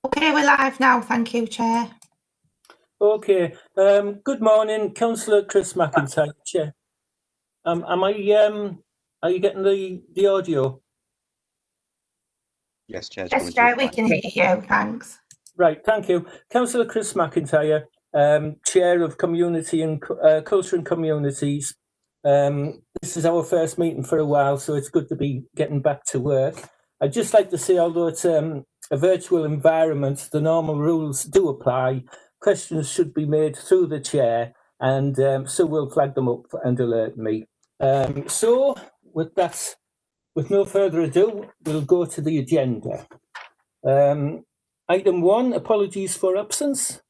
Okay, we're live now. Thank you, Chair. Okay. Good morning, Councillor Chris McIntyre, Chair. Are you getting the audio? Yes, Chair. Yes, Chair, we can hear you. Thanks. Right, thank you. Councillor Chris McIntyre, Chair of Community and Culture and Communities. This is our first meeting for a while, so it's good to be getting back to work. I'd just like to say, although it's a virtual environment, the normal rules do apply. Questions should be made through the Chair, and so we'll flag them up and alert me. So, with that, with no further ado, we'll go to the agenda. Item 1, apologies for absence.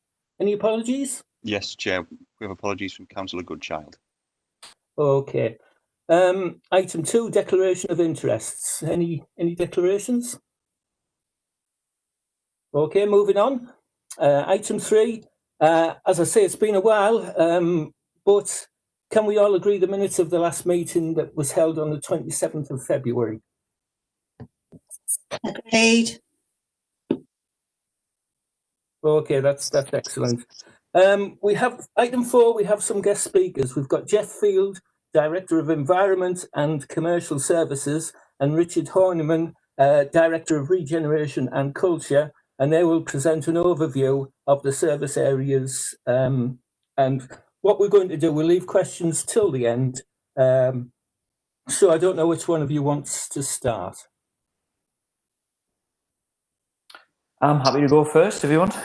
Any apologies? Yes, Chair. We have apologies from Councillor Goodchild. Okay. Item 2, declaration of interests. Any declarations? Okay, moving on. Item 3, as I say, it's been a while, but can we all agree the minutes of the last meeting that was held on the 27th of February? Agreed. Okay, that's excellent. We have item 4, we have some guest speakers. We've got Jeff Field, Director of Environment and Commercial Services, and Richard Horniman, Director of Regeneration and Culture, and they will present an overview of the service areas. And what we're going to do, we'll leave questions till the end. So I don't know which one of you wants to start. I'm happy to go first if you want.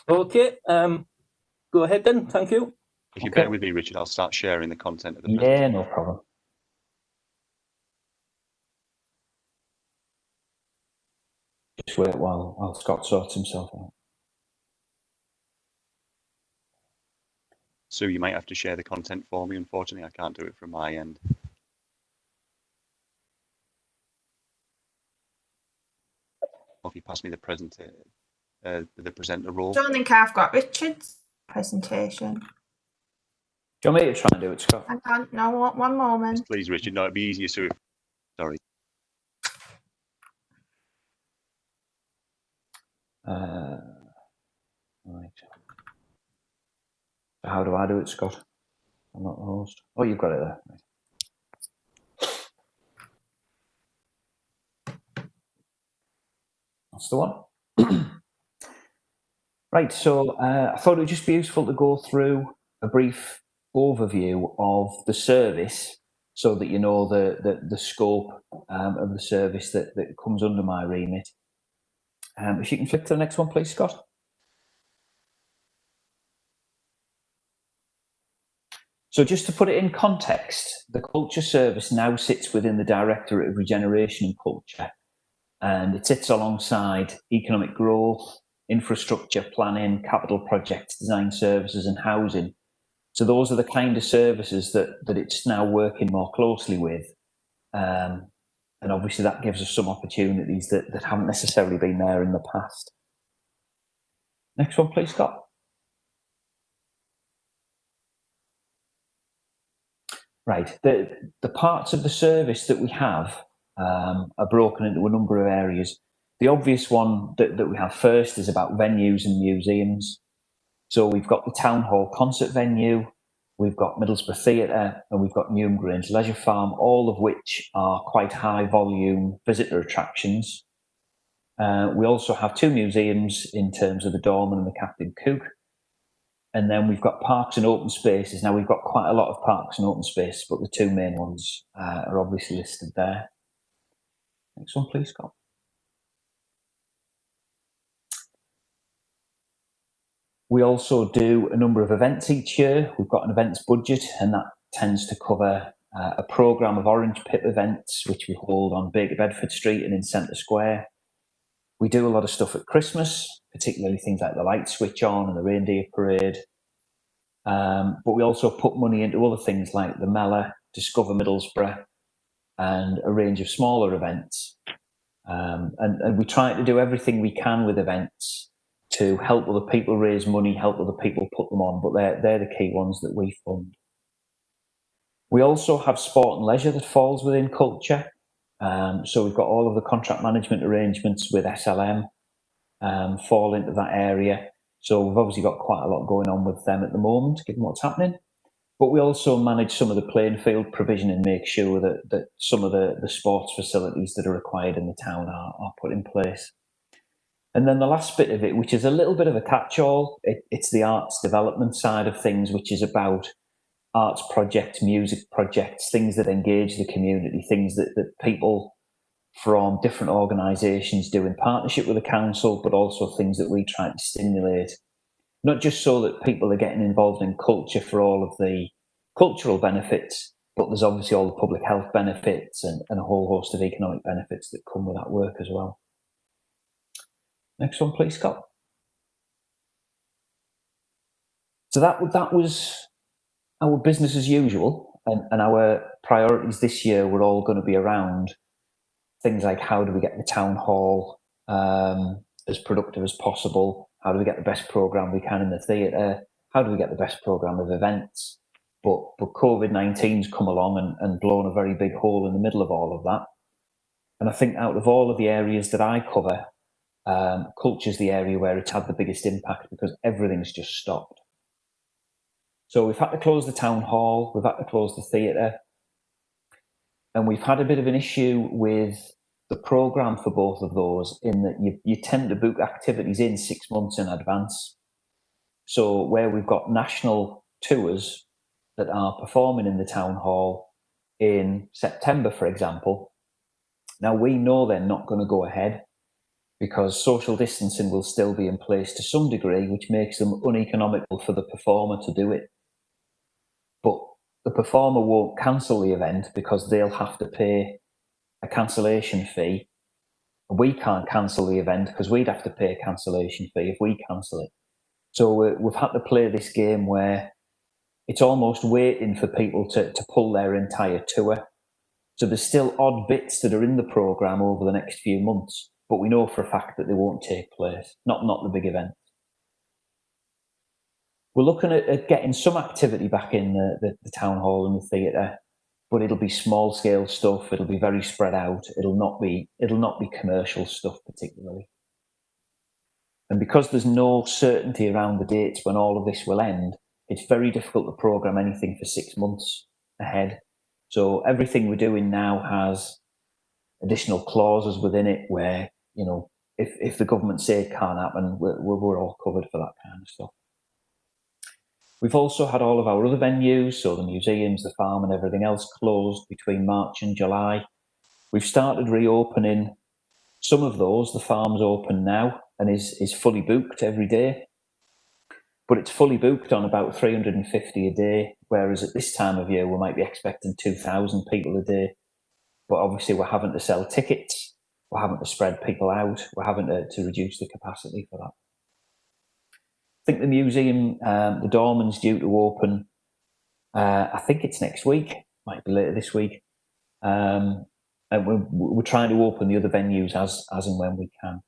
Okay, go ahead then, thank you. If you bear with me, Richard, I'll start sharing the content of the presentation. Yeah, no problem. Just wait while Scott sorts himself out. So you might have to share the content for me. Unfortunately, I can't do it from my end. Or if you pass me the presenter role. I don't think I've got Richard's presentation. Do you want me to try and do it, Scott? I can't. No, one moment. Yes, please, Richard. No, it'd be easier. So, sorry. Right. So how do I do it, Scott? I'm not the host. Oh, you've got it there. That's the one. Right, so I thought it would just be useful to go through a brief overview of the service so that you know the scope of the service that comes under my remit. If you can flick to the next one, please, Scott. So just to put it in context, the Culture Service now sits within the Directorate of Regeneration and Culture, and it sits alongside economic growth, infrastructure planning, capital projects, design services and housing. So those are the kind of services that it's now working more closely with. And obviously that gives us some opportunities that haven't necessarily been there in the past. Next one, please, Scott. Right, the parts of the service that we have are broken into a number of areas. The obvious one that we have first is about venues and museums. So we've got the Town Hall concert venue, we've got Middlesbrough Theatre, and we've got Newham Grange Leisure Farm, all of which are quite high volume visitor attractions. We also have 2 museums in terms of the Dorman and the Captain Cook. And then we've got parks and open spaces. Now we've got quite a lot of parks and open spaces, but the 2 main ones are obviously listed there. Next one, please, Scott. We also do a number of events each year. We've got an events budget, and that tends to cover a programme of Orange Pip events, which we hold on Baker Bedford Street and in Centre Square. We do a lot of stuff at Christmas, particularly things like the light switch on and the reindeer parade. But we also put money into other things like the Mela, Discover Middlesbrough, and a range of smaller events. And we try to do everything we can with events to help other people raise money, help other people put them on, but they're the key ones that we fund. We also have sport and leisure that falls within culture. So we've got all of the contract management arrangements with SLM. fall into that area. So we've obviously got quite a lot going on with them at the moment, given what's happening. But we also manage some of the playing field provision and make sure that some of the sports facilities that are required in the town are put in place. And then the last bit of it, which is a little bit of a catch-all, it's the arts development side of things, which is about arts projects, music projects, things that engage the community, things that people from different organisations do in partnership with the council, but also things that we try to stimulate, not just so that people are getting involved in culture for all of the cultural benefits, but there's obviously all the public health benefits and a whole host of economic benefits that come with that work as well. Next one, please, Scott. So that was our business as usual, and our priorities this year were all going to be around things like how do we get the town hall as productive as possible, how do we get the best programme we can in the theatre, how do we get the best programme of events. But COVID-19's come along and blown a very big hole in the middle of all of that. And I think out of all of the areas that I cover, culture's the area where it's had the biggest impact because everything's just stopped. So we've had to close the town hall, we've had to close the theatre, and we've had a bit of an issue with the programme for both of those in that you tend to book activities in 6 months in advance. So where we've got national tours that are performing in the town hall in September, for example, now we know they're not going to go ahead because social distancing will still be in place to some degree, which makes them uneconomical for the performer to do it. But the performer won't cancel the event because they'll have to pay a cancellation fee. We can't cancel the event because we'd have to pay a cancellation fee if we cancel it. So we've had to play this game where it's almost waiting for people to pull their entire tour. So there's still odd bits that are in the programme over the next few months, but we know for a fact that they won't take place, not the big event. We're looking at getting some activity back in the town hall and the theatre, but it'll be small scale stuff. It'll be very spread out. It'll not be commercial stuff particularly. And because there's no certainty around the dates when all of this will end, it's very difficult to programme anything for 6 months ahead. So everything we're doing now has additional clauses within it where, you know, if the government say it can't happen, we're all covered for that kind of stuff. We've also had all of our other venues, so the museums, the farm and everything else closed between March and July. We've started reopening some of those. The farm's open now and is fully booked every day. But it's fully booked on about 350 a day, whereas at this time of year we might be expecting 2,000 people a day. But obviously we're having to sell tickets, we're having to spread people out, we're having to reduce the capacity for that. I think the museum, the Dorman's due to open, I think it's next week, might be later this week. And we're trying to open the other venues as and when we can.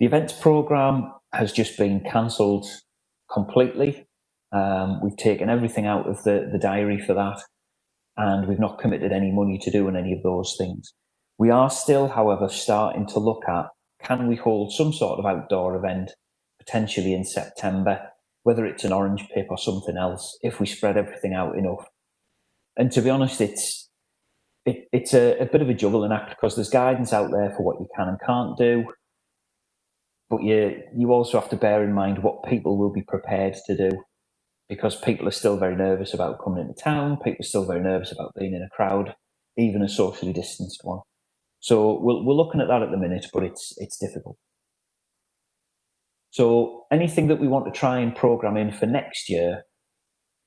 The events programme has just been cancelled completely. We've taken everything out of the diary for that, and we've not committed any money to doing any of those things. We are still, however, starting to look at, can we hold some sort of outdoor event, potentially in September, whether it's an orange pip or something else, if we spread everything out enough. And to be honest, it's a bit of a juggling act because there's guidance out there for what you can and can't do. But you also have to bear in mind what people will be prepared to do, because people are still very nervous about coming into town. People are still very nervous about being in a crowd, even a socially distanced one. So we're looking at that at the minute, but it's difficult. So anything that we want to try and programme in for next year,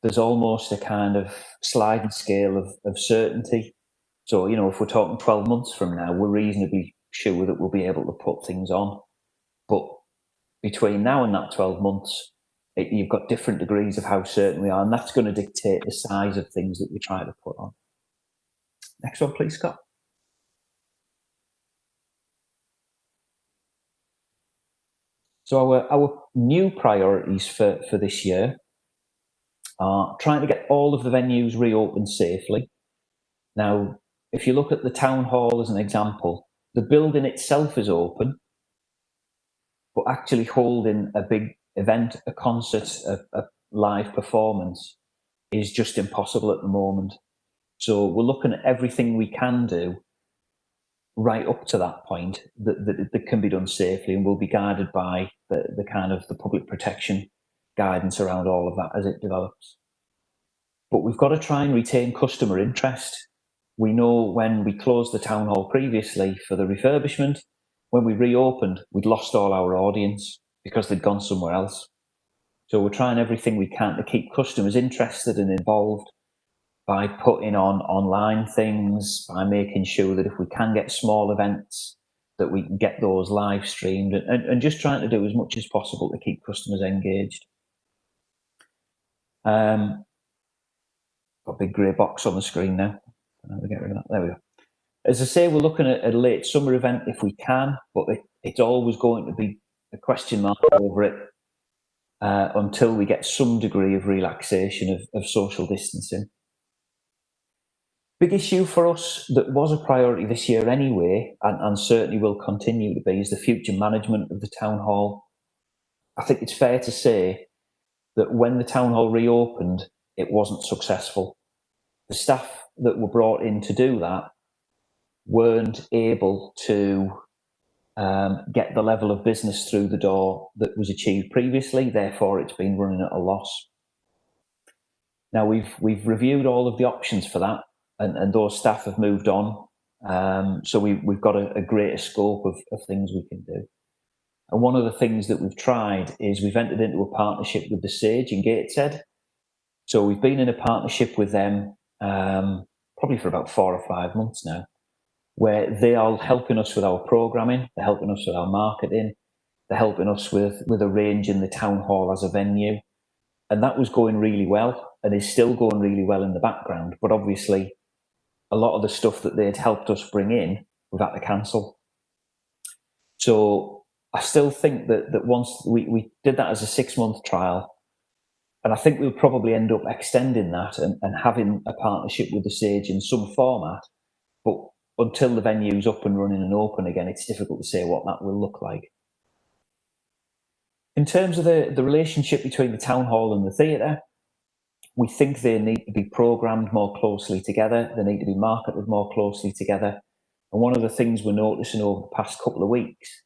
there's almost a kind of sliding scale of certainty. So, you know, if we're talking 12 months from now, we're reasonably sure that we'll be able to put things on. But between now and that 12 months, you've got different degrees of how certain we are, and that's going to dictate the size of things that we try to put on. Next one, please, Scott. So our new priorities for this year are trying to get all of the venues reopened safely. Now, if you look at the town hall as an example, the building itself is open, but actually holding a big event, a concert, a live performance is just impossible at the moment. So we're looking at everything we can do right up to that point that can be done safely, and will be guided by the kind of the public protection guidance around all of that as it develops. But we've got to try and retain customer interest. We know when we closed the town hall previously for the refurbishment, when we reopened, we'd lost all our audience because they'd gone somewhere else. So we're trying everything we can to keep customers interested and involved by putting on online things, by making sure that if we can get small events, that we can get those live streamed, and just trying to do as much as possible to keep customers engaged. Got a big grey box on the screen now. We get rid of that. There we go. As I say, we're looking at a late summer event if we can, but it's always going to be a question mark over it until we get some degree of relaxation of social distancing. Big issue for us that was a priority this year anyway, and certainly will continue to be, is the future management of the town hall. I think it's fair to say that when the town hall reopened, it wasn't successful. The staff that were brought in to do that weren't able to get the level of business through the door that was achieved previously, therefore it's been running at a loss. Now we've reviewed all of the options for that, and those staff have moved on. So we've got a greater scope of things we can do. And one of the things that we've tried is we've entered into a partnership with the Sage in Gateshead. So we've been in a partnership with them probably for about 4 or 5 months now, where they are helping us with our programming, they're helping us with our marketing, they're helping us with arranging the town hall as a venue. And that was going really well, and is still going really well in the background. But obviously, a lot of the stuff that they'd helped us bring in, we've had to cancel. So I still think that once we did that as a 6-month trial, and I think we'll probably end up extending that and having a partnership with the Sage in some format. But until the venue's up and running and open again, it's difficult to say what that will look like. In terms of the relationship between the town hall and the theatre, we think they need to be programmed more closely together. They need to be marketed more closely together. And one of the things we're noticing over the past couple of weeks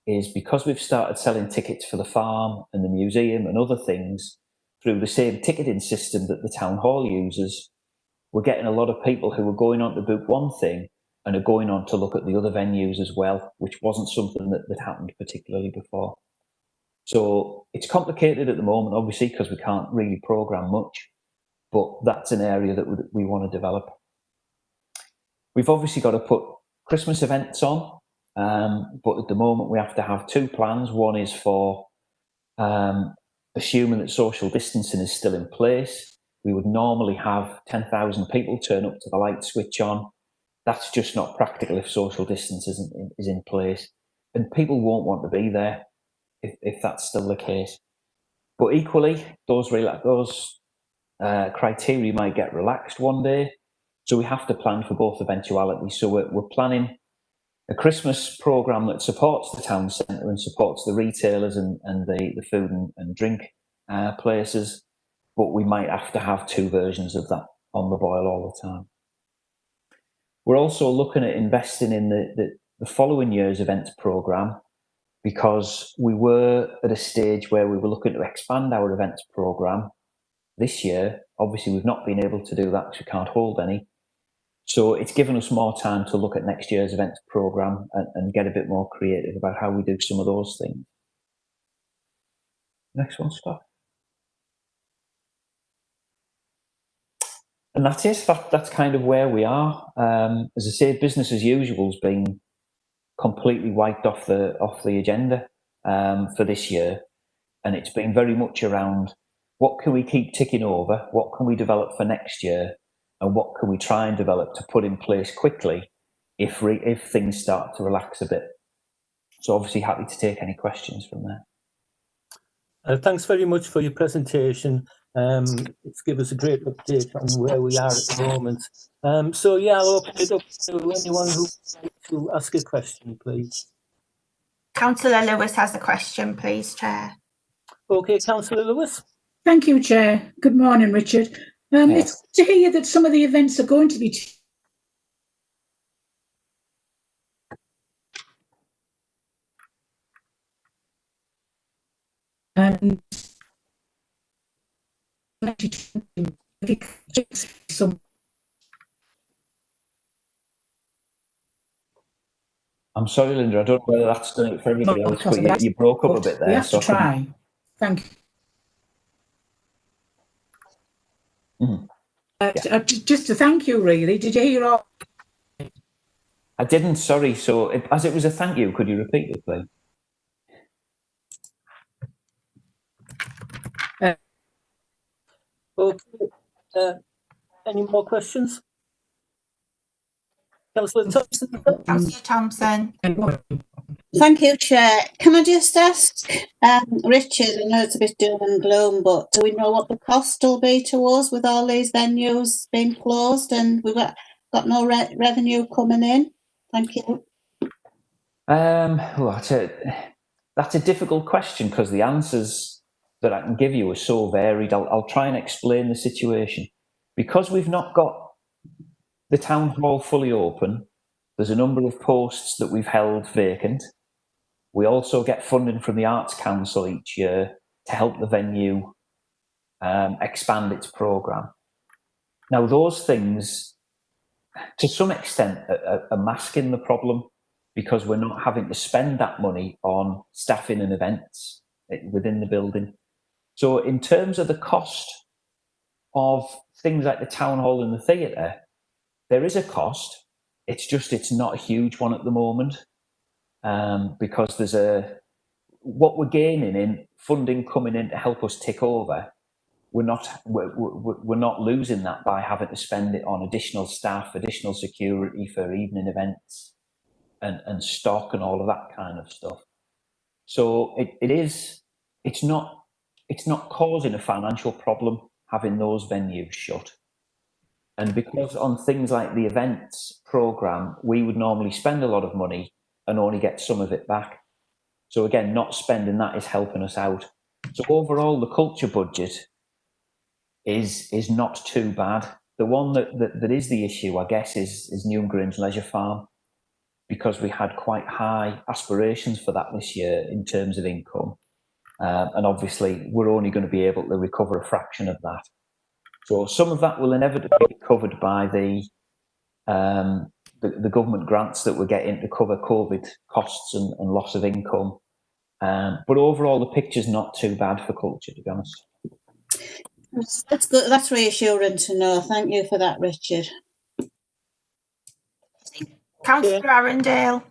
is because we've started selling tickets for the farm and the museum and other things through the same ticketing system that the town hall uses, we're getting a lot of people who are going on to book one thing and are going on to look at the other venues as well, which wasn't something that happened particularly before. So it's complicated at the moment, obviously, because we can't really program much, but that's an area that we want to develop. We've obviously got to put Christmas events on, but at the moment we have to have 2 plans. One is for assuming that social distancing is still in place. We would normally have 10,000 people turn up to the light switch on. That's just not practical if social distance is in place, and people won't want to be there if that's still the case. But equally, those criteria might get relaxed one day, so we have to plan for both eventualities. So we're planning a Christmas programme that supports the town centre and supports the retailers and the food and drink places, but we might have to have 2 versions of that on the boil all the time. We're also looking at investing in the following year's events programme, because we were at a stage where we were looking to expand our events programme this year. Obviously, we've not been able to do that because we can't hold any. So it's given us more time to look at next year's events programme and get a bit more creative about how we do some of those things. Next one, Scott. And that's it. That's kind of where we are. As I say, business as usual's been completely wiped off the agenda for this year, and it's been very much around what can we keep ticking over, what can we develop for next year, and what can we try and develop to put in place quickly if things start to relax a bit. So obviously happy to take any questions from there. Thanks very much for your presentation. It's given us a great update on where we are at the moment. So yeah, I'll open it up to anyone who would like to ask a question, please. Councillor Lewis has a question, please, Chair. Okay, Councillor Lewis. Thank you, Chair. Good morning, Richard. It's good to hear that some of the events are going to be and some. I'm sorry, Linda, I don't know whether that's done it for everybody else, but you broke up a bit there. We have to try. Thank you. Just to thank you, really. Did you hear all? I didn't, sorry. So as it was a thank you, could you repeat it, please? Okay. Any more questions? Councillor Thompson. Councillor Thompson. Thank you, Chair. Can I just ask Richard, I know it's a bit doom and gloom, but do we know what the cost will be to us with all these venues being closed and we've got no revenue coming in? Thank you. Well, that's a difficult question because the answers that I can give you are so varied. I'll try and explain the situation. Because we've not got the town hall fully open, there's a number of posts that we've held vacant. We also get funding from the Arts Council each year to help the venue expand its programme. Now, those things, to some extent, are masking the problem because we're not having to spend that money on staffing and events within the building. So in terms of the cost of things like the town hall and the theatre, there is a cost. It's not a huge one at the moment because there's what we're gaining in funding coming in to help us tick over. We're not losing that by having to spend it on additional staff, additional security for evening events and stock and all of that kind of stuff. So it's not causing a financial problem having those venues shut. And because on things like the events programme, we would normally spend a lot of money and only get some of it back. So again, not spending that is helping us out. So overall, the culture budget is not too bad. The one that is the issue, I guess, is Newham Grange Leisure Farm, because we had quite high aspirations for that this year in terms of income. And obviously, we're only going to be able to recover a fraction of that. So some of that will inevitably be covered by the government grants that we're getting to cover COVID costs and loss of income. But overall, the picture's not too bad for culture, to be honest. That's good. That's reassuring to know. Thank you for that, Richard. Councillor Arundale.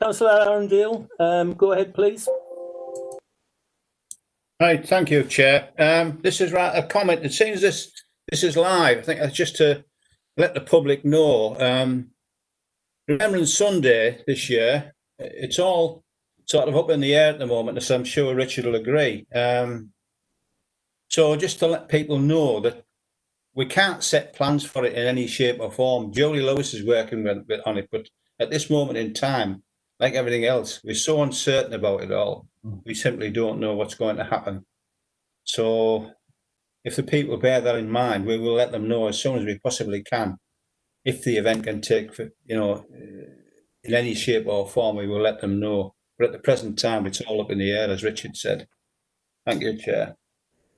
Councillor Arundale, go ahead, please. Right, thank you, Chair. This is a comment. It seems this is live. I think that's just to let the public know. Remembrance Sunday this year, it's all sort of up in the air at the moment, as I'm sure Richard will agree. So just to let people know that we can't set plans for it in any shape or form. Jolie Lewis is working on it, but at this moment in time, like everything else, we're so uncertain about it all. We simply don't know what's going to happen. So if the people bear that in mind, we will let them know as soon as we possibly can. If the event can take, in any shape or form, we will let them know. But at the present time, it's all up in the air, as Richard said. Thank you, Chair.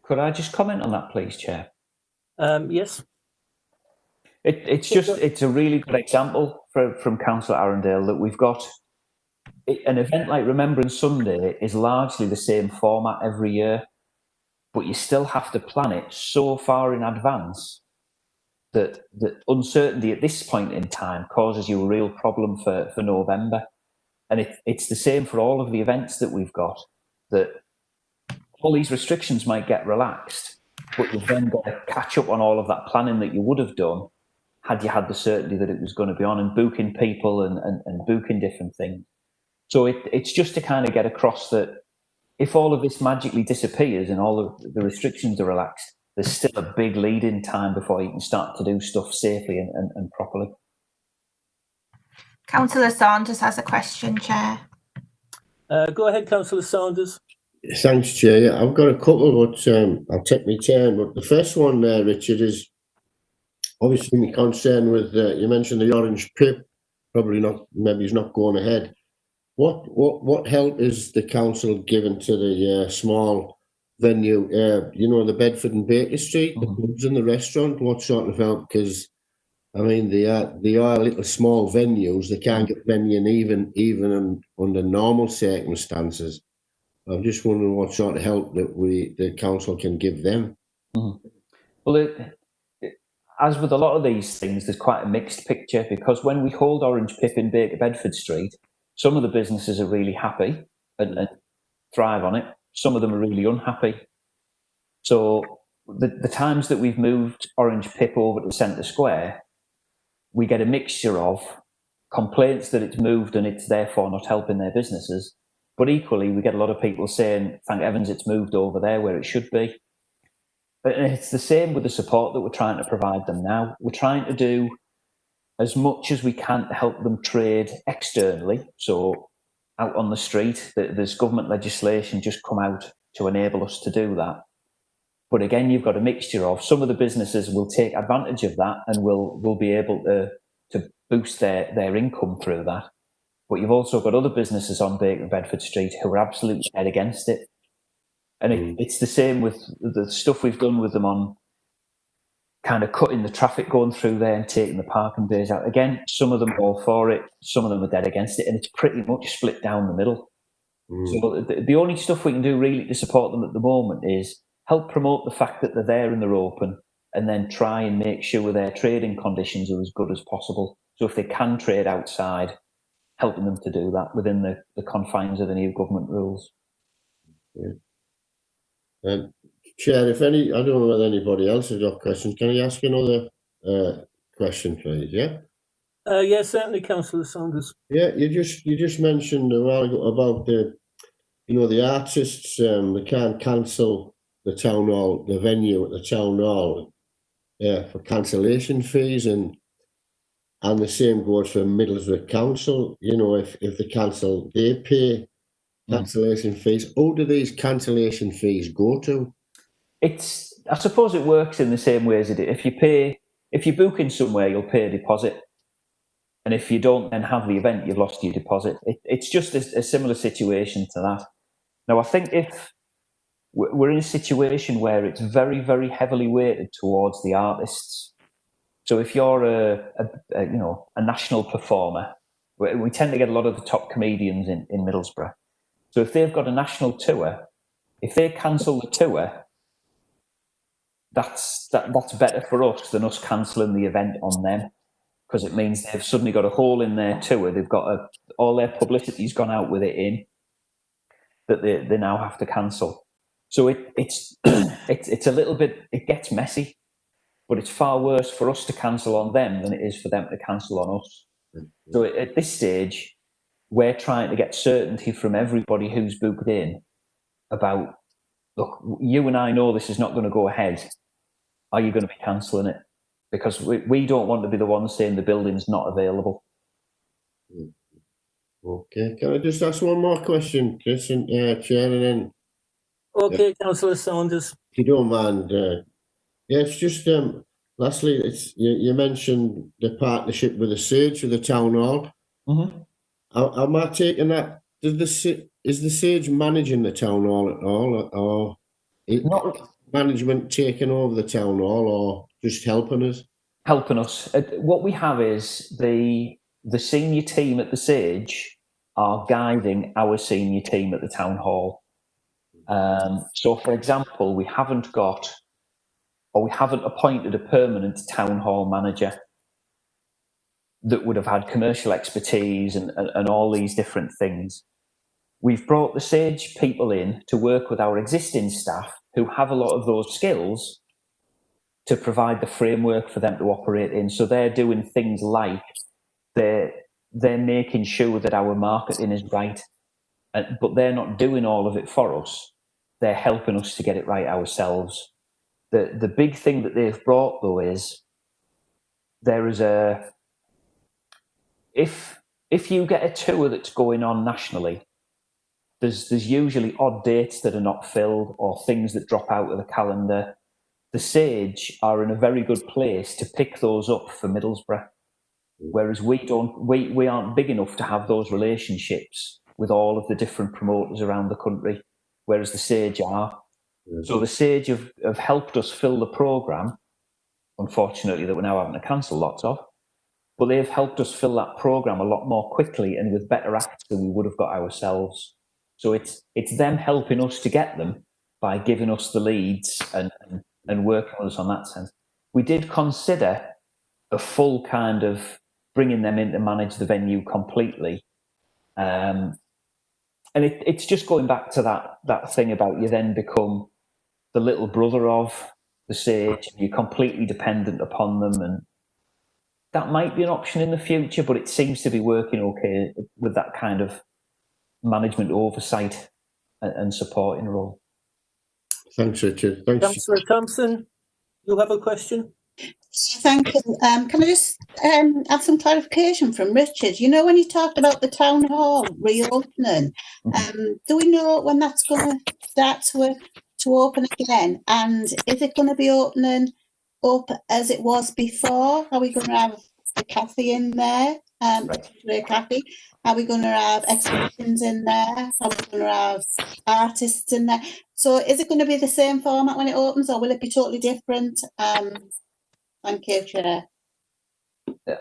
Could I just comment on that, please, Chair? Yes. It's a really good example from Councillor Arundale that we've got an event like Remembrance Sunday is largely the same format every year, but you still have to plan it so far in advance that uncertainty at this point in time causes you a real problem for November. And it's the same for all of the events that we've got, that all these restrictions might get relaxed, but you've then got to catch up on all of that planning that you would have done had you had the certainty that it was going to be on, and booking people and booking different things. So it's just to kind of get across that if all of this magically disappears and all of the restrictions are relaxed, there's still a big lead-in time before you can start to do stuff safely and properly. Councillor Saunders has a question, Chair. Go ahead, Councillor Saunders. Thanks, Chair. Yeah, I've got a couple, but I'll take my turn. But the first one, Richard, is obviously my concern with, you mentioned the orange pip, probably not, maybe it's not going ahead. What help is the council given to the small venue, you know, the Bedford and Baker Street, the pubs and the restaurant? What sort of help? Because, I mean, they are little small venues. They can't get vending even under normal circumstances. I'm just wondering what sort of help that the council can give them. Well, as with a lot of these things, there's quite a mixed picture, because when we hold Orange Pip in Baker Bedford Street, some of the businesses are really happy and thrive on it. Some of them are really unhappy. So the times that we've moved Orange Pip over to Centre Square, we get a mixture of complaints that it's moved and it's therefore not helping their businesses. But equally, we get a lot of people saying, thank heavens it's moved over there where it should be. But it's the same with the support that we're trying to provide them now. We're trying to do as much as we can to help them trade externally. So out on the street, there's government legislation just come out to enable us to do that. But again, you've got a mixture of, some of the businesses will take advantage of that and will be able to boost their income through that. But you've also got other businesses on Baker and Bedford Street who are absolutely dead against it. And it's the same with the stuff we've done with them on kind of cutting the traffic going through there and taking the parking bays out. Again, some of them are all for it, some of them are dead against it, and it's pretty much split down the middle. So the only stuff we can do really to support them at the moment is help promote the fact that they're there and they're open, and then try and make sure their trading conditions are as good as possible. So if they can trade outside, helping them to do that within the confines of the new government rules. Chair, I don't know whether anybody else has got questions. Can I ask another question, please? Yeah. Yes, certainly, Councillor Saunders. Yeah, you just mentioned a while ago about the artists. They can't cancel the town hall, the venue at the town hall, for cancellation fees, and the same goes for Middlesbrough Council. You know, if they cancel, they pay cancellation fees. Who do these cancellation fees go to? I suppose it works in the same way as it. If you book in somewhere, you'll pay a deposit, and if you don't then have the event, you've lost your deposit. It's just a similar situation to that. Now, I think if we're in a situation where it's very, very heavily weighted towards the artists. So if you're a national performer, we tend to get a lot of the top comedians in Middlesbrough. So if they've got a national tour, if they cancel the tour, that's better for us than us cancelling the event on them, because it means they've suddenly got a hole in their tour. They've got all their publicity's gone out with it in that they now have to cancel. So it's it's a little bit, it gets messy, but it's far worse for us to cancel on them than it is for them to cancel on us. So at this stage, we're trying to get certainty from everybody who's booked in about, look, you and I know this is not going to go ahead. Are you going to be cancelling it? Because we don't want to be the ones saying the building's not available. Okay, can I just ask one more question, Chris and Chair, and then... Okay, Councillor Saunders. If you don't mind, it's just lastly, you mentioned the partnership with the Sage, with the town hall. Am I taking that? Is the Sage managing the town hall at all, or is management taking over the town hall, or just helping us? Helping us. What we have is the senior team at the Sage are guiding our senior team at the town hall. So, for example, we haven't appointed a permanent town hall manager that would have had commercial expertise and all these different things. We've brought the Sage people in to work with our existing staff who have a lot of those skills to provide the framework for them to operate in. So they're doing things like they're making sure that our marketing is right, but they're not doing all of it for us. They're helping us to get it right ourselves. The big thing that they've brought, though, is there is if you get a tour that's going on nationally, There's usually odd dates that are not filled or things that drop out of the calendar. The Sage are in a very good place to pick those up for Middlesbrough, whereas we aren't big enough to have those relationships with all of the different promoters around the country, whereas the Sage are. So the Sage have helped us fill the programme, unfortunately, that we're now having to cancel lots of, but they've helped us fill that programme a lot more quickly and with better acts than we would have got ourselves. So it's them helping us to get them by giving us the leads and working with us on that sense. We did consider a full kind of bringing them in to manage the venue completely. And it's just going back to that thing about you then become the little brother of the Sage, and you're completely dependent upon them, and that might be an option in the future, but it seems to be working okay with that kind of management oversight and supporting role. Thanks, Richard. Thanks. Councillor Thompson, you have a question? Thank you. Can I just have some clarification from Richard? You know, when you talked about the town hall reopening, do we know when that's going to start to open again? And is it going to be opening up as it was before? Are we going to have a cafe in there? A cafe? Are we going to have exhibitions in there? Are we going to have artists in there? So is it going to be the same format when it opens, or will it be totally different? Thank you, Chair.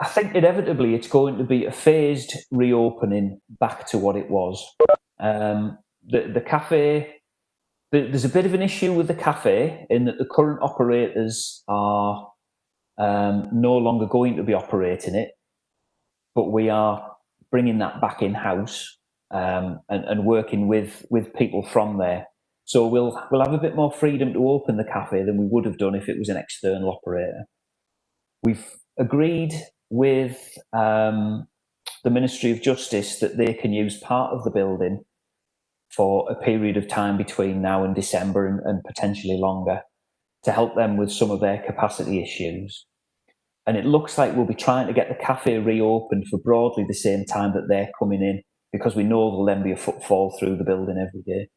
I think inevitably it's going to be a phased reopening back to what it was. The cafe, there's a bit of an issue with the cafe in that the current operators are no longer going to be operating it, but we are bringing that back in-house and working with people from there. So we'll have a bit more freedom to open the cafe than we would have done if it was an external operator. We've agreed with the Ministry of Justice that they can use part of the building for a period of time between now and December and potentially longer to help them with some of their capacity issues. And it looks like we'll be trying to get the cafe reopened for broadly the same time that they're coming in, because we know there'll then be a footfall through the building every day.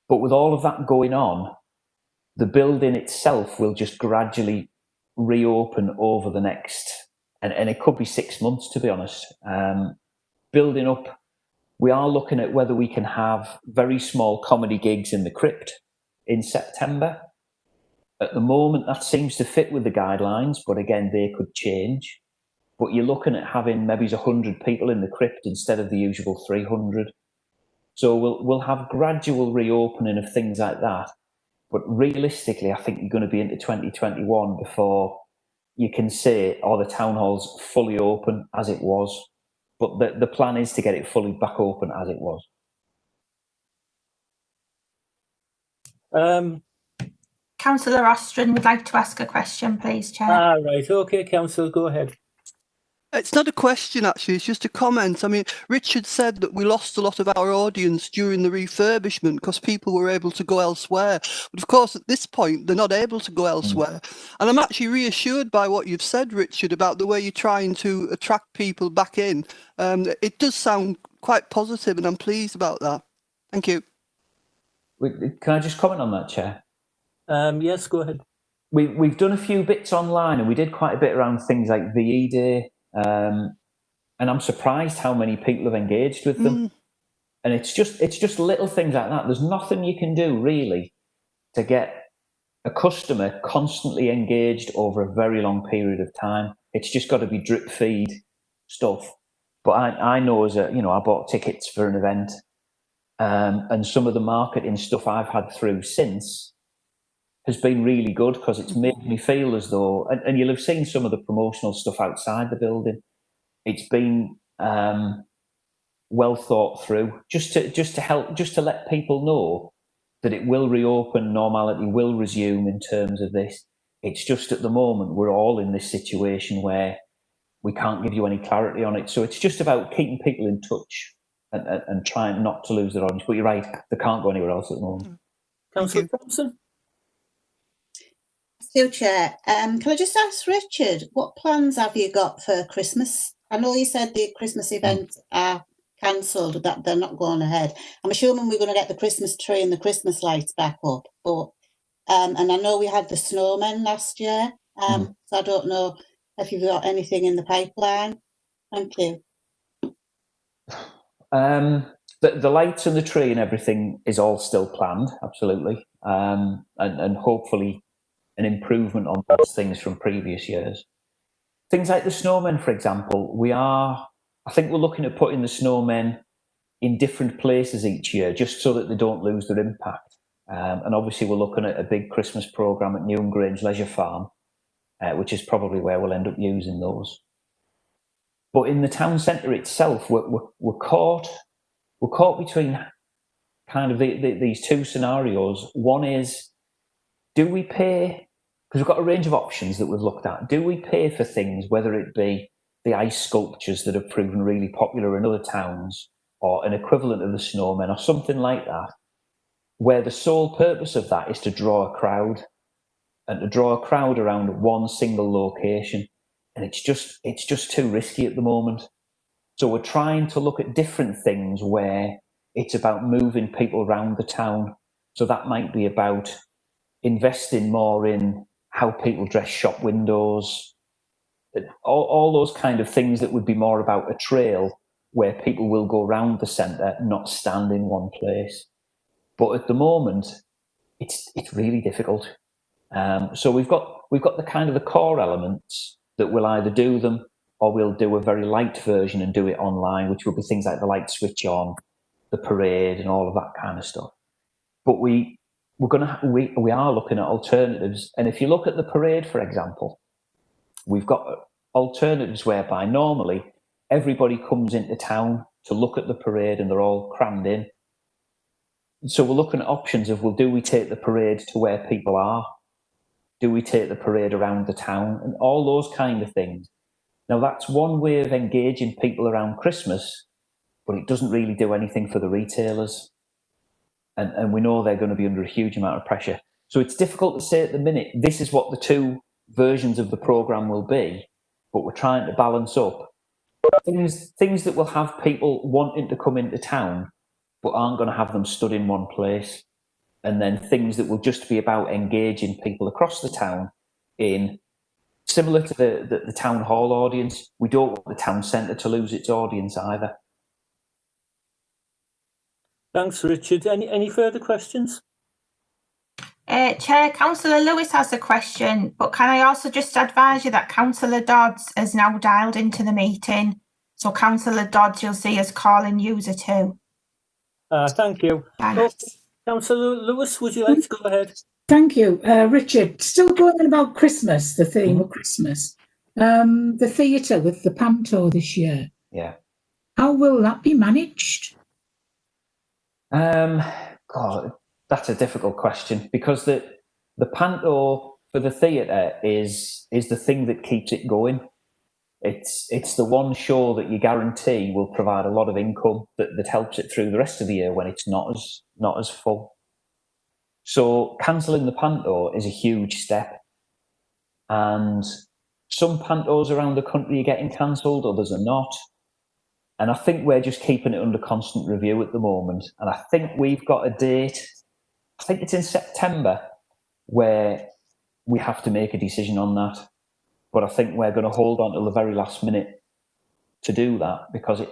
But with all of that going on, the building itself will just gradually reopen over the next, and it could be 6 months, to be honest. Building up, we are looking at whether we can have very small comedy gigs in the crypt in September. At the moment, that seems to fit with the guidelines, but again, they could change. But you're looking at having maybe 100 people in the crypt instead of the usual 300. So we'll have gradual reopening of things like that. But realistically, I think you're going to be into 2021 before you can say, oh, the town hall's fully open as it was. But the plan is to get it fully back open as it was. Councillor Ostrom would like to ask a question, please, Chair. Right. Okay, Councillor, go ahead. It's not a question, actually. It's just a comment. I mean, Richard said that we lost a lot of our audience during the refurbishment because people were able to go elsewhere. But of course, at this point, they're not able to go elsewhere. And I'm actually reassured by what you've said, Richard, about the way you're trying to attract people back in. It does sound quite positive, and I'm pleased about that. Thank you. Can I just comment on that, Chair? Yes, go ahead. We've done a few bits online, and we did quite a bit around things like VE Day. And I'm surprised how many people have engaged with them. And it's just little things like that. There's nothing you can do really to get a customer constantly engaged over a very long period of time. It's just got to be drip feed stuff. But I know as I bought tickets for an event, and some of the marketing stuff I've had through since has been really good because it's made me feel as though, and you'll have seen some of the promotional stuff outside the building. It's been well thought through, just to help, just to let people know that it will reopen, normality will resume in terms of this. It's just at the moment we're all in this situation where we can't give you any clarity on it. So it's just about keeping people in touch and trying not to lose their audience. But you're right, they can't go anywhere else at the moment. Councillor Thompson? Thank you, Chair. Can I just ask Richard, what plans have you got for Christmas? I know you said the Christmas events are cancelled, that they're not going ahead. I'm assuming we're going to get the Christmas tree and the Christmas lights back up, but and I know we had the snowmen last year, so I don't know if you've got anything in the pipeline. Thank you. The lights and the tree and everything is all still planned, absolutely, and hopefully an improvement on those things from previous years. Things like the snowmen, for example, I think we're looking at putting the snowmen in different places each year, just so that they don't lose their impact. And obviously we're looking at a big Christmas programme at Newham Grange Leisure Farm, which is probably where we'll end up using those. But in the town centre itself, we're caught between kind of these two scenarios. One is, do we pay, because we've got a range of options that we've looked at, do we pay for things, whether it be the ice sculptures that have proven really popular in other towns, or an equivalent of the snowmen, or something like that, where the sole purpose of that is to draw a crowd, and to draw a crowd around one single location. And it's just too risky at the moment. So we're trying to look at different things where it's about moving people around the town. So that might be about investing more in how people dress shop windows, all those kind of things that would be more about a trail where people will go around the centre, not stand in one place. But at the moment, it's really difficult. So we've got the kind of the core elements that we'll either do them, or we'll do a very light version and do it online, which will be things like the light switch on, the parade, and all of that kind of stuff. But we are looking at alternatives. And if you look at the parade, for example, we've got alternatives whereby normally everybody comes into town to look at the parade and they're all crammed in. So we're looking at options of, well, do we take the parade to where people are? Do we take the parade around the town? And all those kind of things. Now, that's one way of engaging people around Christmas, but it doesn't really do anything for the retailers. And we know they're going to be under a huge amount of pressure. So it's difficult to say at the minute, this is what the two versions of the programme will be, but we're trying to balance up things that will have people wanting to come into town, but aren't going to have them stood in one place. And then things that will just be about engaging people across the town in, similar to the town hall audience. We don't want the town centre to lose its audience either. Thanks, Richard. Any further questions? Chair, Councillor Lewis has a question, but can I also just advise you that Councillor Dodds has now dialed into the meeting. So Councillor Dodds, you'll see us calling user 2. Thank you. Thanks. Councillor Lewis, would you like to go ahead? Thank you, Richard. Still going on about Christmas, the theme of Christmas. The theatre with the Panto this year. Yeah. How will that be managed? God, that's a difficult question, because the Panto for the theatre is the thing that keeps it going. It's the one show that you guarantee will provide a lot of income that helps it through the rest of the year when it's not as full. So cancelling the Panto is a huge step, and some Pantos around the country are getting cancelled, others are not. And I think we're just keeping it under constant review at the moment. And I think we've got a date, I think it's in September, where we have to make a decision on that. But I think we're going to hold on till the very last minute to do that, because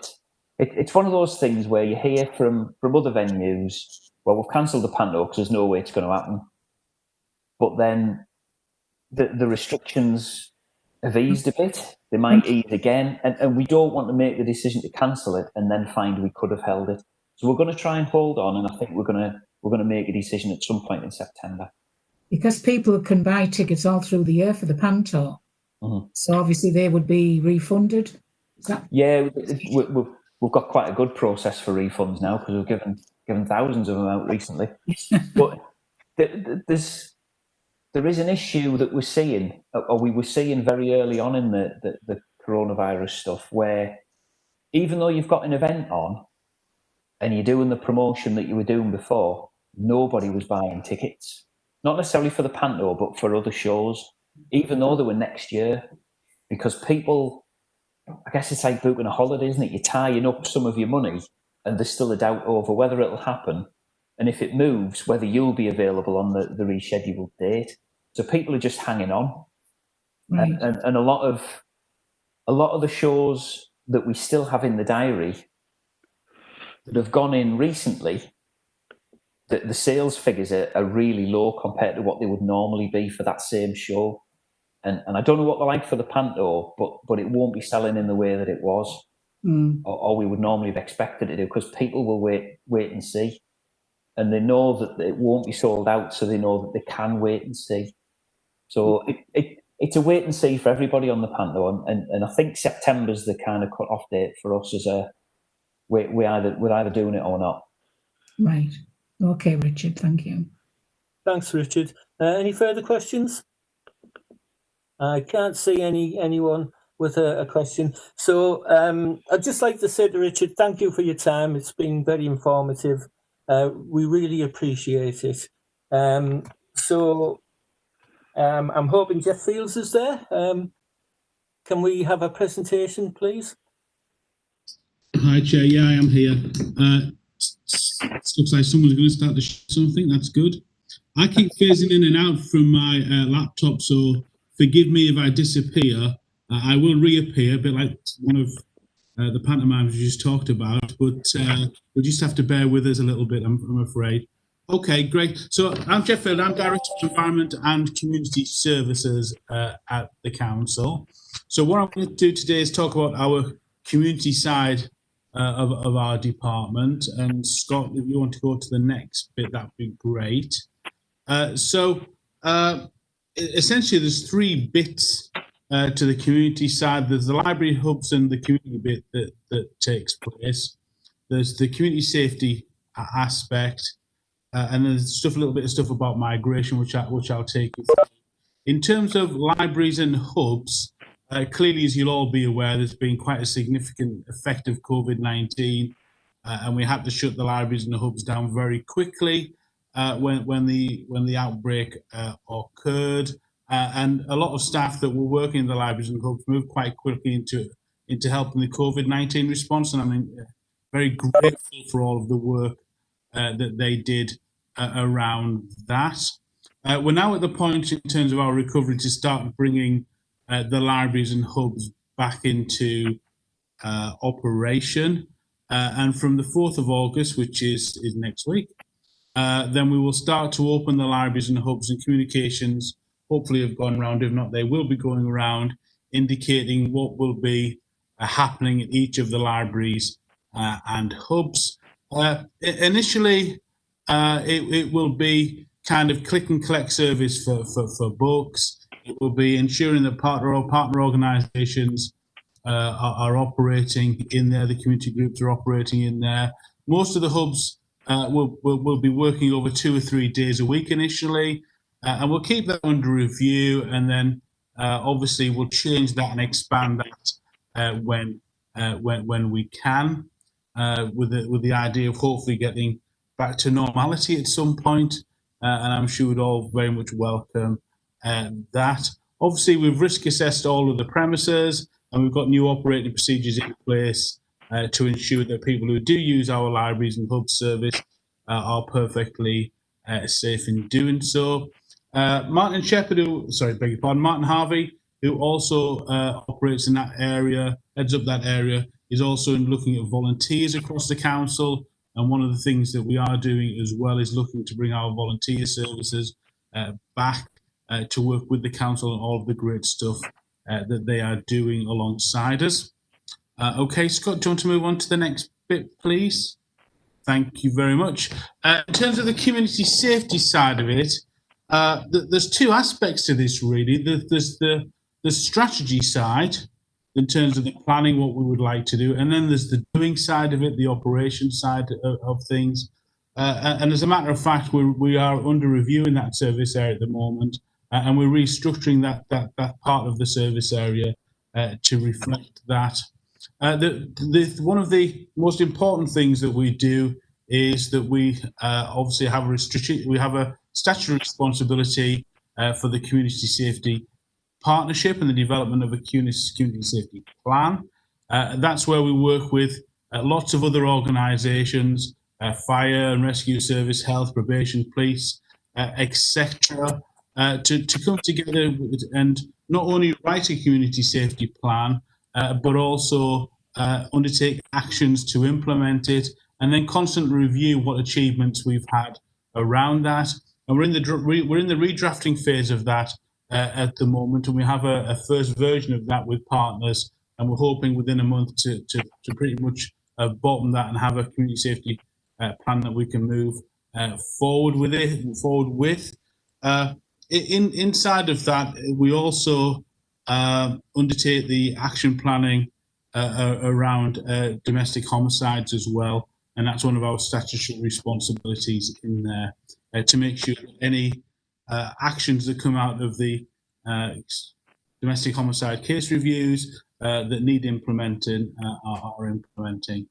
it's one of those things where you hear from other venues, well, we've cancelled the Panto because there's no way it's going to happen. But then the restrictions have eased a bit. They might ease again. And we don't want to make the decision to cancel it and then find we could have held it. So we're going to try and hold on, and I think we're going to make a decision at some point in September. Because people can buy tickets all through the year for the Panto. So obviously they would be refunded. Yeah, we've got quite a good process for refunds now, because we've given thousands of them out recently. But there is an issue that we're seeing, or we were seeing very early on in the coronavirus stuff, where even though you've got an event on and you're doing the promotion that you were doing before, nobody was buying tickets. Not necessarily for the Panto, but for other shows, even though they were next year, because people I guess it's like booking a holiday, isn't it? You're tying up some of your money and there's still a doubt over whether it'll happen. And if it moves, whether you'll be available on the rescheduled date. So people are just hanging on. Right. And a lot of the shows that we still have in the diary that have gone in recently, the sales figures are really low compared to what they would normally be for that same show. And I don't know what they're like for the Panto, but it won't be selling in the way that it was, or we would normally have expected it to, because people will wait and see. And they know that it won't be sold out, so they know that they can wait and see. So it's a wait and see for everybody on the Panto, and I think September's the kind of cut-off date for us as we're either doing it or not. Right. Okay, Richard. Thank you. Thanks, Richard. Any further questions? I can't see anyone with a question. So I'd just like to say to Richard, thank you for your time. It's been very informative. We really appreciate it. I'm hoping Jeff Fields is there. Can we have a presentation, please? Hi, Chair. Yeah, I am here. Looks like someone's going to start to show something. That's good. I keep phasing in and out from my laptop, so forgive me if I disappear. I will reappear, a bit like one of the pantomimes you just talked about, but you'll just have to bear with us a little bit, I'm afraid. Okay, great. So I'm Jeff Field. I'm Director of Environment and Community Services at the Council. So what I'm going to do today is talk about our community side of our department. And Scott, if you want to go to the next bit, that'd be great. Essentially, there's three bits to the community side. There's the library hubs and the community bit that takes place. There's the community safety aspect, and there's a little bit of stuff about migration, which I'll take you through. In terms of libraries and hubs, clearly, as you'll all be aware, there's been quite a significant effect of COVID-19, and we had to shut the libraries and the hubs down very quickly when the outbreak occurred. And a lot of staff that were working in the libraries and hubs moved quite quickly into helping the COVID-19 response, and I'm very grateful for all of the work that they did around that. We're now at the point in terms of our recovery to start bringing the libraries and hubs back into operation. And from the 4th of August, which is next week, then we will start to open the libraries and hubs, and communications hopefully have gone around. If not, they will be going around indicating what will be happening in each of the libraries and hubs. Initially, it will be kind of click and collect service for books. It will be ensuring that partner organisations are operating in there. The community groups are operating in there. Most of the hubs will be working over 2 or 3 days a week initially, and we'll keep that under review. And then obviously we'll change that and expand that when we can, with the idea of hopefully getting back to normality at some point. And I'm sure we'd all very much welcome that. Obviously, we've risk assessed all of the premises, and we've got new operating procedures in place to ensure that people who do use our libraries and hub service are perfectly safe in doing so. Martin Harvey, who also operates in that area, heads up that area, is also looking at volunteers across the council. And one of the things that we are doing as well is looking to bring our volunteer services back to work with the council on all of the great stuff that they are doing alongside us. Okay, Scott, do you want to move on to the next bit, please? Thank you very much. In terms of the community safety side of it, there's two aspects to this, really. There's the strategy side, in terms of the planning, what we would like to do, and then there's the doing side of it, the operation side of things. And as a matter of fact, we are under review in that service area at the moment, and we're restructuring that part of the service area to reflect that. One of the most important things that we do is that we obviously have a statutory responsibility for the community safety partnership and the development of a community safety plan. That's where we work with lots of other organisations, fire and rescue service, health, probation, police, etc., to come together and not only write a community safety plan, but also undertake actions to implement it, and then constantly review what achievements we've had around that. And we're in the redrafting phase of that at the moment, and we have a first version of that with partners, and we're hoping within a month to pretty much bottom that and have a community safety plan that we can move forward with. Inside of that, we also undertake the action planning around domestic homicides as well, and that's one of our statutory responsibilities in there, to make sure that any actions that come out of the domestic homicide case reviews that need implementing are implementing.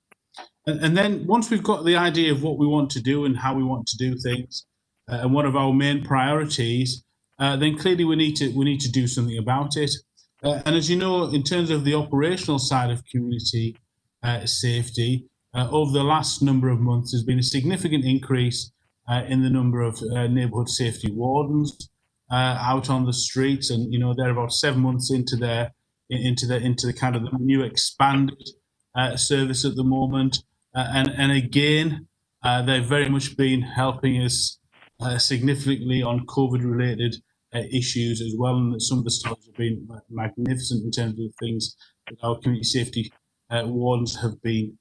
And then once we've got the idea of what we want to do and how we want to do things, and one of our main priorities, then clearly we need to do something about it. And as you know, in terms of the operational side of community safety, over the last number of months, there's been a significant increase in the number of neighbourhood safety wardens out on the streets, and they're about 7 months into the kind of the new expanded service at the moment, and again, they've very much been helping us significantly on COVID-related issues as well, and some of the stories have been magnificent in terms of the things that our community safety wardens have been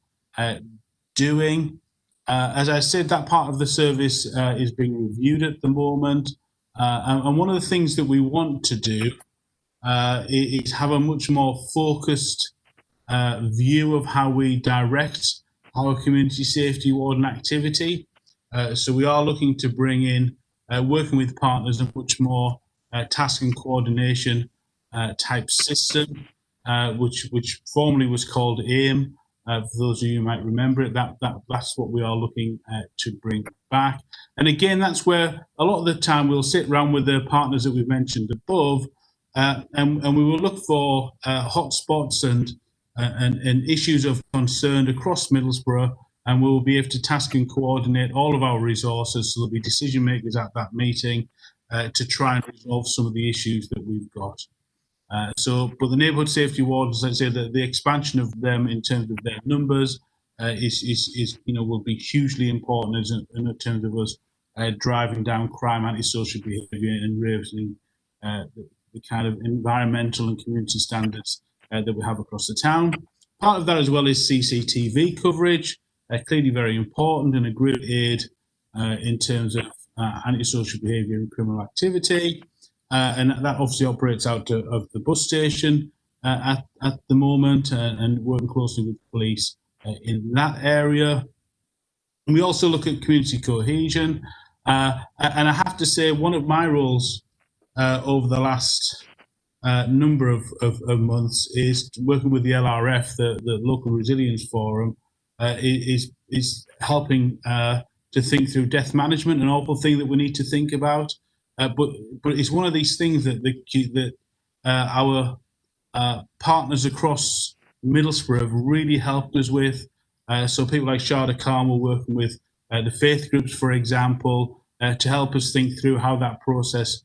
doing. As I said, that part of the service is being reviewed at the moment, and one of the things that we want to do is have a much more focused view of how we direct our community safety warden activity. So we are looking to bring in, working with partners, a much more task and coordination type system, which formerly was called AIM. For those of you who might remember it, that's what we are looking to bring back. And again, that's where a lot of the time we'll sit around with the partners that we've mentioned above, and we will look for hotspots and issues of concern across Middlesbrough, and we'll be able to task and coordinate all of our resources, so there'll be decision makers at that meeting to try and resolve some of the issues that we've got. But the neighbourhood safety wardens, let's say that the expansion of them in terms of their numbers is will be hugely important in terms of us driving down crime, antisocial behaviour, and raising the kind of environmental and community standards that we have across the town. Part of that as well is CCTV coverage, clearly very important and a great aid in terms of antisocial behaviour and criminal activity. And that obviously operates out of the bus station at the moment, and working closely with police in that area. And we also look at community cohesion. And I have to say, one of my roles over the last number of months is working with the LRF, the Local Resilience Forum, is helping to think through death management, an awful thing that we need to think about. But it's one of these things that our partners across Middlesbrough have really helped us with. So people like Shada Khan were working with the faith groups, for example, to help us think through how that process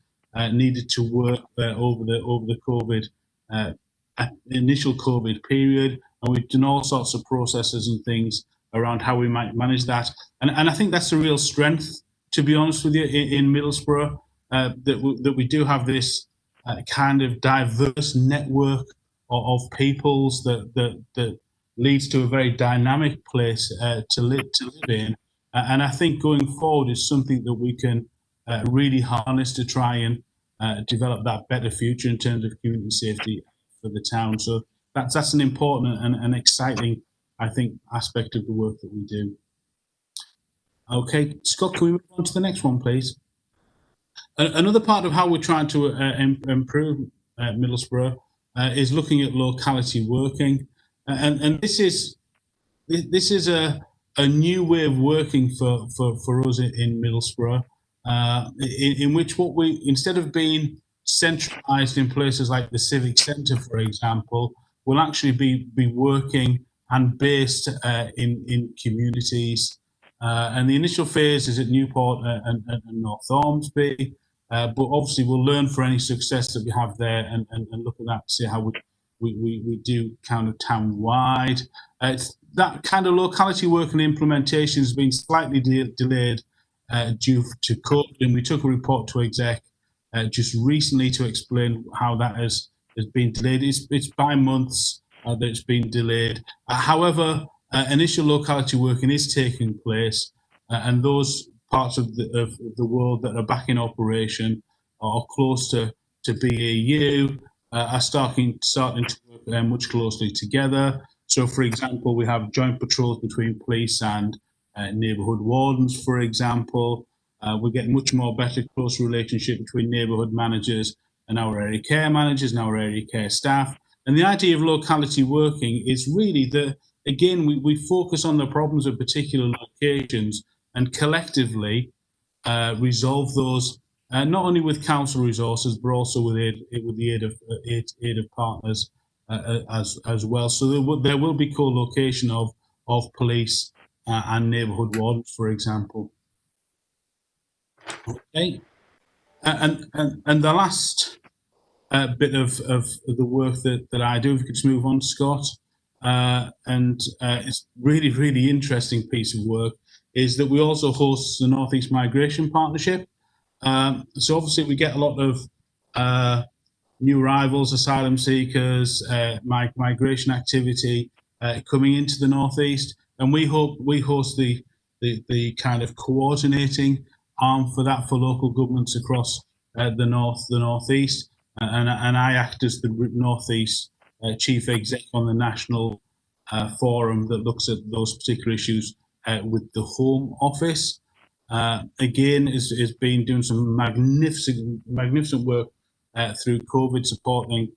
needed to work over the COVID initial COVID period, and we've done all sorts of processes and things around how we might manage that. And I think that's a real strength, to be honest with you, in Middlesbrough. That we do have this kind of diverse network of peoples that leads to a very dynamic place to live in, and I think going forward is something that we can really harness to try and develop that better future in terms of community safety for the town. So that's an important and exciting, I think, aspect of the work that we do. Okay, Scott, can we move on to the next one, please? Another part of how we're trying to improve Middlesbrough is looking at locality working, and this is a new way of working for us in Middlesbrough, in which what we, instead of being centralised in places like the Civic Centre, for example, will actually be working and based in communities. And the initial phase is at Newport and North Ormsby, but obviously we'll learn for any success that we have there and look at that to see how we do kind of town-wide. That kind of locality work and implementation has been slightly delayed due to COVID, and we took a report to exec just recently to explain how that has been delayed. It's by months that it's been delayed. However, initial locality working is taking place, and those parts of the world that are back in operation or close to BAU are starting to work much closely together. So, for example, we have joint patrols between police and neighbourhood wardens, for example. We're getting much more better close relationship between neighbourhood managers and our area care managers and our area care staff. And the idea of locality working is really that, again, we focus on the problems of particular locations and collectively resolve those, not only with council resources, but also with the aid of partners as well. So there will be co-location of police and neighbourhood wardens, for example. Okay, and the last bit of the work that I do, if we could just move on, Scott, and it's really interesting piece of work, is that we also host the North East Migration Partnership. So obviously we get a lot of new arrivals, asylum seekers, migration activity coming into the North East, and we host the kind of coordinating arm for that for local governments across the North East, and I act as the North East Chief Exec on the national forum that looks at those particular issues with the Home Office. Again, has been doing some magnificent work through COVID, supporting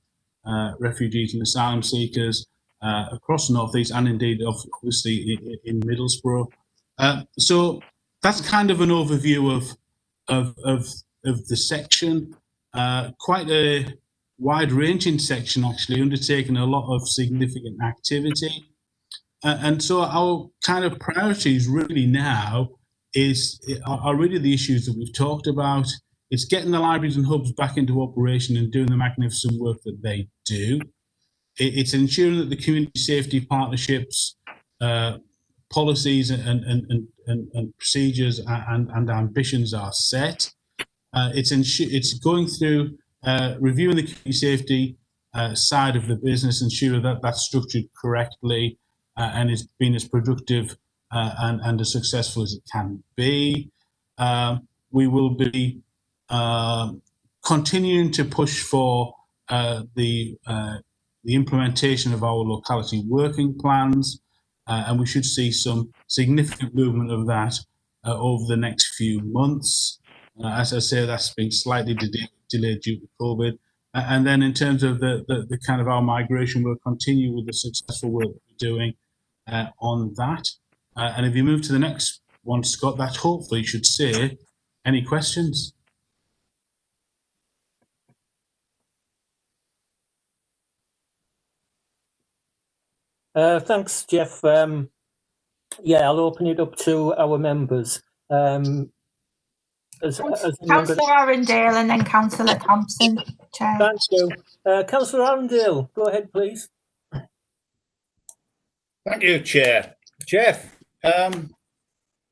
refugees and asylum seekers across the North East, and indeed, obviously, in Middlesbrough. So that's kind of an overview of the section. Quite a wide-ranging section, actually, undertaking a lot of significant activity. And so our kind of priorities really now are really the issues that we've talked about. It's getting the libraries and hubs back into operation and doing the magnificent work that they do. It's ensuring that the community safety partnerships, policies and procedures and ambitions are set. It's going through reviewing the community safety side of the business, ensuring that that's structured correctly and is being as productive and as successful as it can be. We will be continuing to push for the implementation of our locality working plans, and we should see some significant movement of that over the next few months. As I say, that's been slightly delayed due to COVID. And then in terms of the kind of our migration, we'll continue with the successful work that we're doing on that. And if you move to the next one, Scott, that hopefully should say, any questions? Thanks, Jeff. Yeah, I'll open it up to our members. Councillor Arundale and then Councillor Thompson, Chair. Thank you. Councillor Arundale, go ahead, please. Thank you, Chair. Jeff,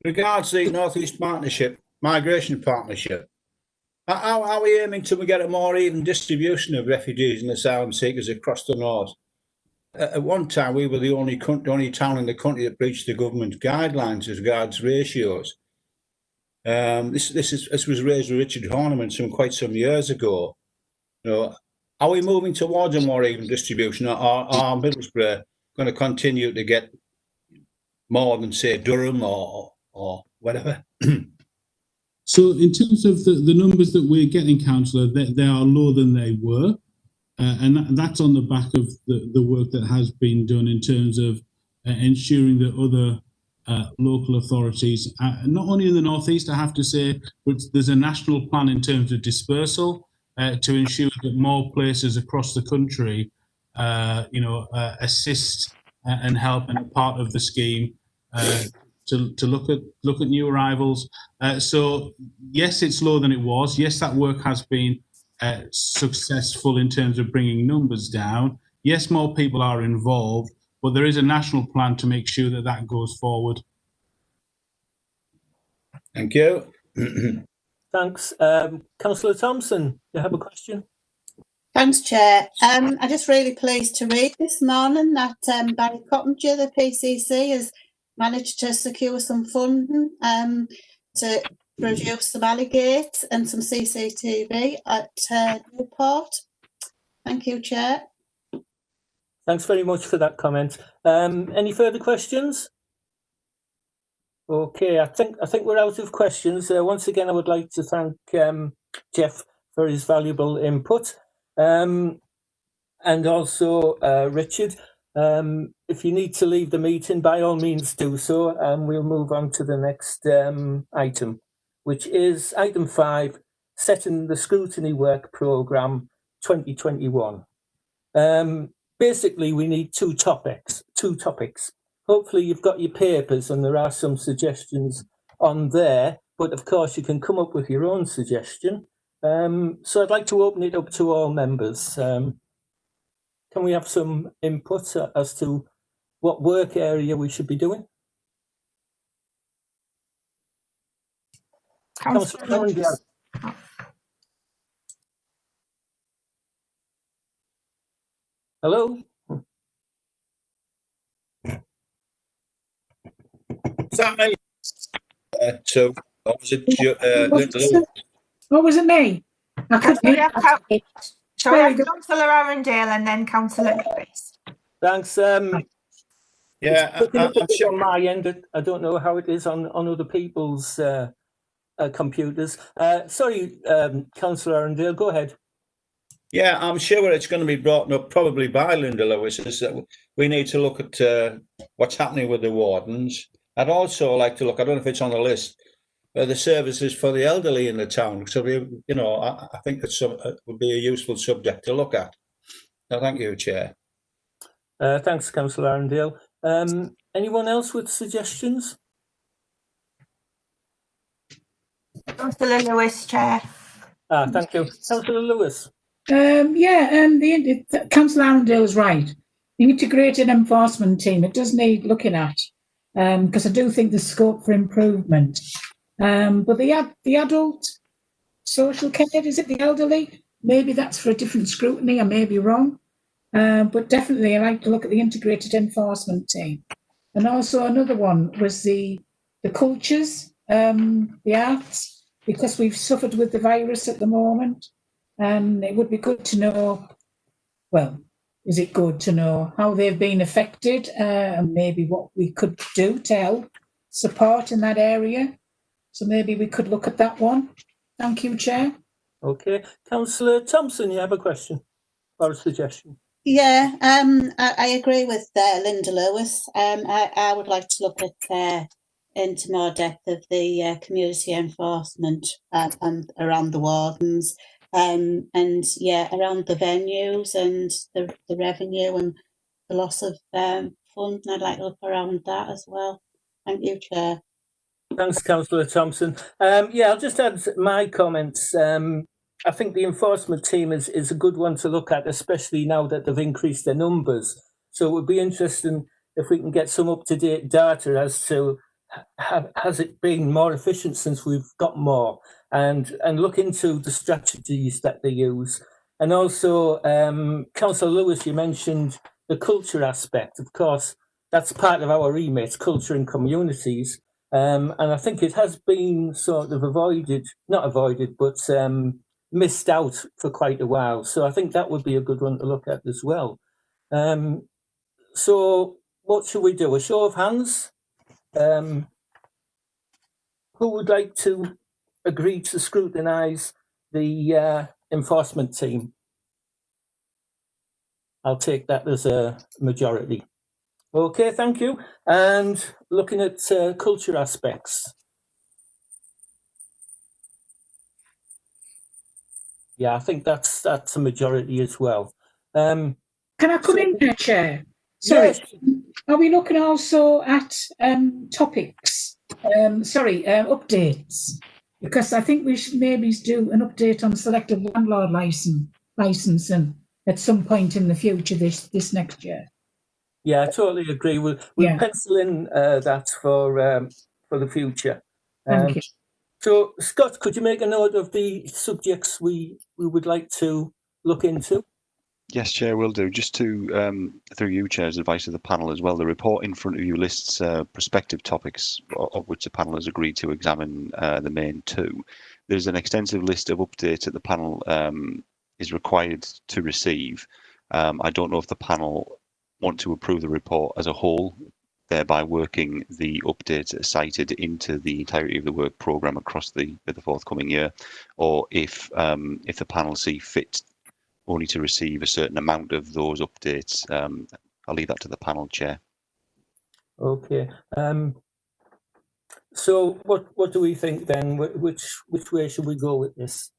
regards the North East Partnership, Migration Partnership, how are we aiming to get a more even distribution of refugees and asylum seekers across the North? At one time, we were the only town in the country that breached the government guidelines as regards ratios. This was raised with Richard Horniman quite some years ago. You know, are we moving towards a more even distribution, or are Middlesbrough going to continue to get more than, say, Durham or whatever? So in terms of the numbers that we're getting, Councillor, they are lower than they were. And that's on the back of the work that has been done in terms of ensuring that other local authorities, not only in the North East, I have to say, but there's a national plan in terms of dispersal to ensure that more places across the country assist and help and a part of the scheme to look at new arrivals. So yes, it's lower than it was. Yes, that work has been successful in terms of bringing numbers down. Yes, more people are involved, but there is a national plan to make sure that that goes forward. Thank you. Thanks. Councillor Thompson, you have a question? Thanks, Chair. I'm just really pleased to read this morning that Barry Cottinger, the PCC, has managed to secure some funding to produce some alligators and some CCTV at Newport. Thank you, Chair. Thanks very much for that comment. Any further questions? Okay, I think we're out of questions. Once again, I would like to thank Jeff for his valuable input, and also Richard. If you need to leave the meeting, by all means do so, and we'll move on to the next item, which is item 5, setting the Scrutiny Work Programme 2021. Basically, we need two topics. Hopefully you've got your papers and there are some suggestions on there, but of course you can come up with your own suggestion. So I'd like to open it up to all members. Can we have some input as to what work area we should be doing? Councillor Lewis. Hello? Is that me? So, or was it What was it, me? I couldn't hear. Shall we have Councillor Arundale and then Councillor Lewis? Thanks. Yeah, I'm sure. On my end, I don't know how it is on other people's computers. Sorry, Councillor Arundale, go ahead. Yeah, I'm sure it's going to be brought up probably by Linda Lewis, is that we need to look at what's happening with the wardens. I'd also like to look, I don't know if it's on the list, the services for the elderly in the town. So, I think it would be a useful subject to look at. So thank you, Chair. Thanks, Councillor Arundale. Anyone else with suggestions? Councillor Lewis, Chair. Thank you. Councillor Lewis. Councillor Arundale is right. The integrated enforcement team, it does need looking at, because I do think there's scope for improvement. But the adult social care, is it the elderly? Maybe that's for a different scrutiny, I may be wrong. But definitely I like to look at the integrated enforcement team. And also another one was the cultures, the arts, because we've suffered with the virus at the moment. And it would be good to know, well, is it good to know how they've been affected and maybe what we could do to help support in that area? So maybe we could look at that one. Thank you, Chair. Okay. Councillor Thompson, you have a question or a suggestion? Yeah, I agree with Linda Lewis. I would like to look at into more depth of the community enforcement and around the wardens. And yeah, around the venues and the revenue and the loss of funds. I'd like to look around that as well. Thank you, Chair. Thanks, Councillor Thompson. Yeah, I'll just add my comments. I think the enforcement team is a good one to look at, especially now that they've increased their numbers. So it would be interesting if we can get some up-to-date data as to has it been more efficient since we've got more, and look into the strategies that they use. And also, Councillor Lewis, you mentioned the culture aspect. Of course, that's part of our remit, culture and communities. And I think it has been sort of not avoided, but missed out for quite a while. So I think that would be a good one to look at as well. So what should we do? A show of hands? Who would like to agree to scrutinise the enforcement team? I'll take that as a majority. Okay, thank you. And looking at culture aspects. Yeah, I think that's a majority as well. Can I come in there, Chair? Sorry. Yes. Are we looking also at topics? Updates. Because I think we should maybe do an update on selective landlord licensing at some point in the future this next year. Yeah, I totally agree. We'll pencil in that for the future. Thank you. So, Scott, could you make a note of the subjects we would like to look into? Yes, Chair, will do. Just to, through you, Chair's advice to the panel as well, the report in front of you lists prospective topics of which the panel has agreed to examine the main two. There's an extensive list of updates that the panel is required to receive. I don't know if the panel want to approve the report as a whole, thereby working the updates that are cited into the entirety of the work programme across the forthcoming year, or if the panel see fit only to receive a certain amount of those updates. I'll leave that to the panel, Chair. Okay. So what do we think then? Which way should we go with this?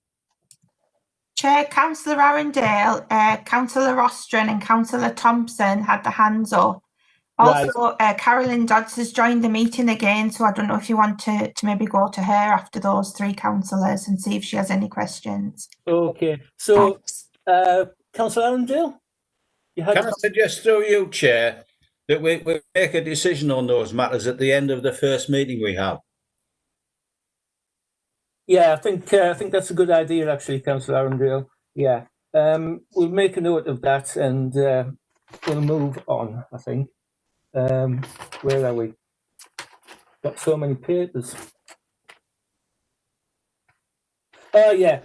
Chair, Councillor Arundale, Councillor Ostron and Councillor Thompson had their hands up. Also, Carolyn Dodds has joined the meeting again, so I don't know if you want to maybe go to her after those three councillors and see if she has any questions. Okay. So, Councillor Arundale? Can I suggest through you, Chair, that we make a decision on those matters at the end of the first meeting we have? Yeah, I think that's a good idea, actually, Councillor Arundale. Yeah, we'll make a note of that and we'll move on, I think. Where are we? Got so many papers. Oh, yeah.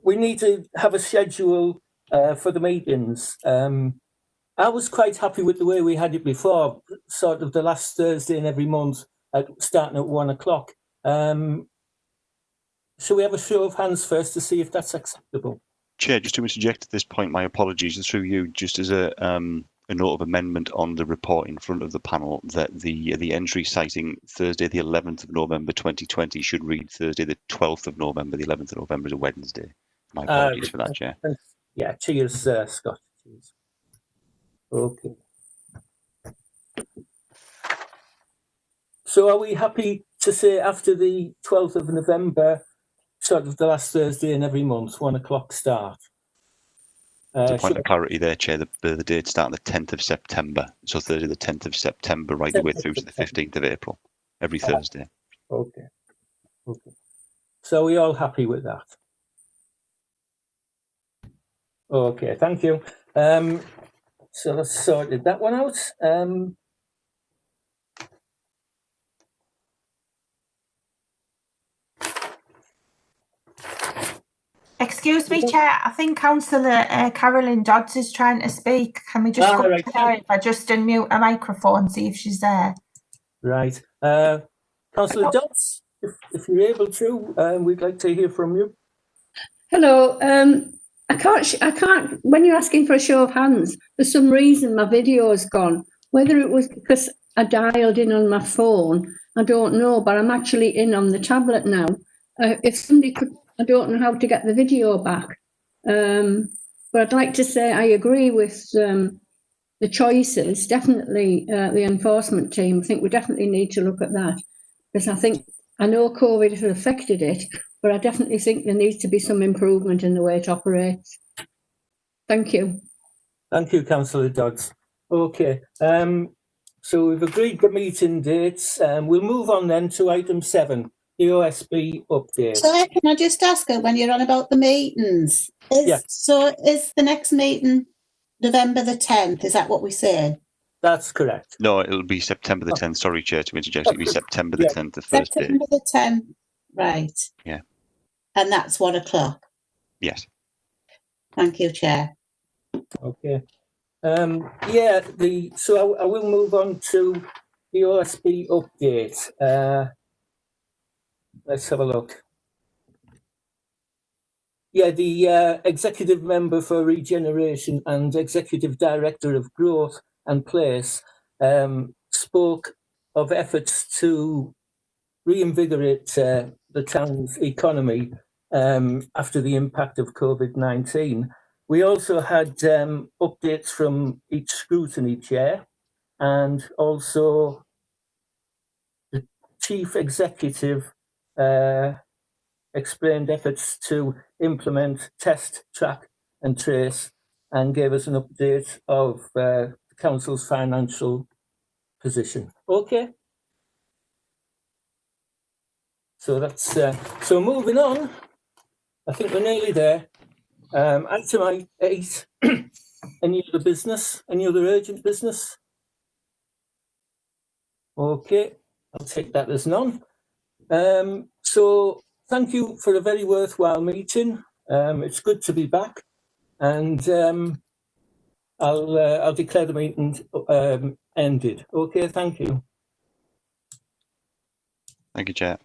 We need to have a schedule for the meetings. I was quite happy with the way we had it before, sort of the last Thursday in every month, starting at 1 o'clock. Shall we have a show of hands first to see if that's acceptable? Chair, just to interject at this point, my apologies through you, just as a note of amendment on the report in front of the panel, that the entry citing Thursday the 11th of November 2020 should read Thursday the 12th of November. The 11th of November is a Wednesday. My apologies for that, Chair. Yeah, cheers, Scott. Cheers. Okay. So are we happy to say after the 12th of November, sort of the last Thursday in every month, 1 o'clock start? The point of clarity there, Chair, the date start on the 10th of September. So Thursday the 10th of September, right the way through to the 15th of April, every Thursday. Okay. Okay. So are we all happy with that? Okay, thank you. So let's sorted that one out. Excuse me, Chair. I think Councillor Carolyn Dodds is trying to speak. Can we just go to her if I just unmute a microphone, see if she's there? Right. Councillor Dodds, if you're able to, we'd like to hear from you. Hello. I can't. When you're asking for a show of hands, for some reason my video is gone. Whether it was because I dialed in on my phone, I don't know. But I'm actually in on the tablet now. If somebody could. I don't know how to get the video back, but I'd like to say I agree with the choices. Definitely the enforcement team. I think we definitely need to look at that, because I know COVID has affected it, but I definitely think there needs to be some improvement in the way it operates. Thank you. Thank you, Councillor Dodds. Okay, so we've agreed the meeting dates. We'll move on then to item 7. The OSB update. So can I just ask her, when you're on about the meetings, so is the next meeting November the 10th? Is that what we said? That's correct. No, it'll be September the 10th. Sorry, Chair, to interject. It'll be September the 10th, the first day. September the 10th, right. Yeah. And that's 1 o'clock? Yes. Thank you, Chair. Okay. Yeah, so I will move on to the OSB update. Let's have a look. Yeah, the Executive Member for Regeneration and Executive Director of Growth and Place spoke of efforts to reinvigorate the town's economy after the impact of COVID-19. We also had updates from each scrutiny chair, and also the chief executive explained efforts to implement test, track and trace, and gave us an update of the council's financial position. Okay. So that's so moving on. I think we're nearly there. Item 8. Any other business? Any other urgent business? Okay, I'll take that as none. So thank you for a very worthwhile meeting. It's good to be back, and I'll declare the meeting ended. Okay, thank you. Thank you, Chair.